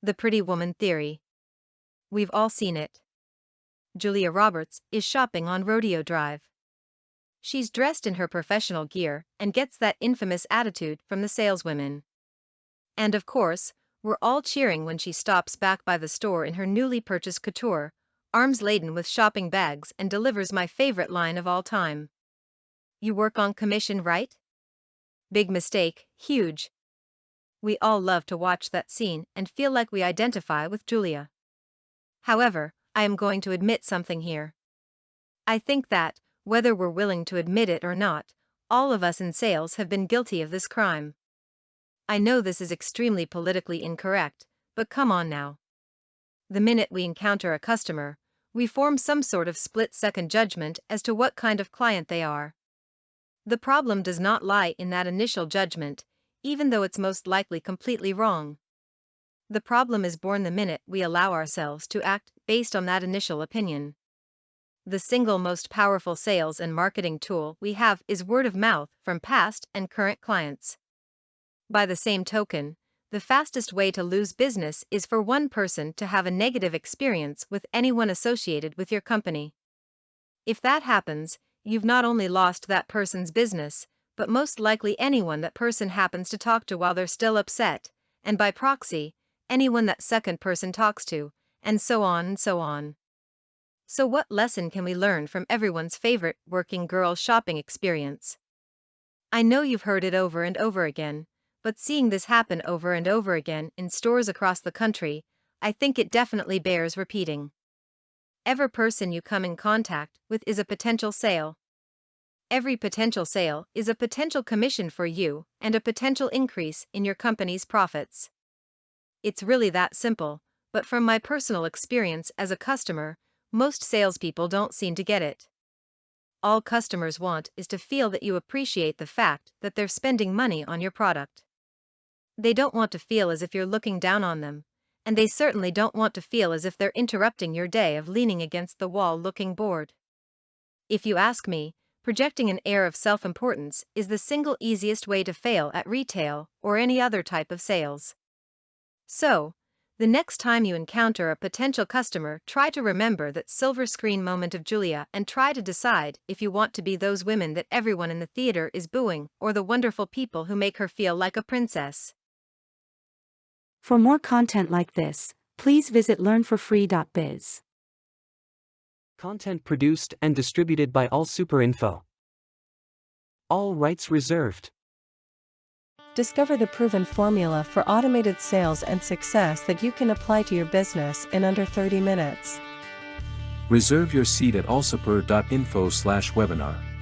The pretty woman theory. We've all seen it. Julia Roberts is shopping on Rodeo Drive. She's dressed in her professional gear and gets that infamous attitude from the saleswomen. And of course, we're all cheering when she stops back by the store in her newly purchased couture, arms laden with shopping bags, and delivers my favorite line of all time. "You work on commission, right?" Big mistake, huge. We all love to watch that scene and feel like we identify with Julia. However, I am going to admit something here. I think that, whether we're willing to admit it or not, all of us in sales have been guilty of this crime. I know this is extremely politically incorrect, but come on now. The minute we encounter a customer, we form some sort of split-second judgment as to what kind of client they are. The problem does not lie in that initial judgment, even though it's most likely completely wrong. The problem is born the minute we allow ourselves to act based on that initial opinion. The single most powerful sales and marketing tool we have is word of mouth from past and current clients. By the same token, the fastest way to lose business is for one person to have a negative experience with anyone associated with your company. If that happens, you've not only lost that person's business, but most likely anyone that person happens to talk to while they're still upset, and by proxy, anyone that second person talks to, and so on and so on. So what lesson can we learn from everyone's favorite working girl shopping experience? I know you've heard it over and over again, but seeing this happen over and over again in stores across the country, I think it definitely bears repeating. Every person you come in contact with is a potential sale. Every potential sale is a potential commission for you and a potential increase in your company's profits. It's really that simple, but from my personal experience as a customer, most salespeople don't seem to get it. All customers want is to feel that you appreciate the fact that they're spending money on your product. They don't want to feel as if you're looking down on them, and they certainly don't want to feel as if they're interrupting your day of leaning against the wall looking bored. If you ask me, projecting an air of self-importance is the single easiest way to fail at retail or any other type of sales. So, the next time you encounter a potential customer, try to remember that silver screen moment of Julia and try to decide if you want to be those women that everyone in the theater is booing or the wonderful people who make her feel like a princess. For more content like this, please visit learnforfree.biz. Content produced and distributed by AllSuperInfo. All rights reserved. Discover the proven formula for automated sales and success that you can apply to your business in under 30 minutes. Reserve your seat at allsuper.info/webinar.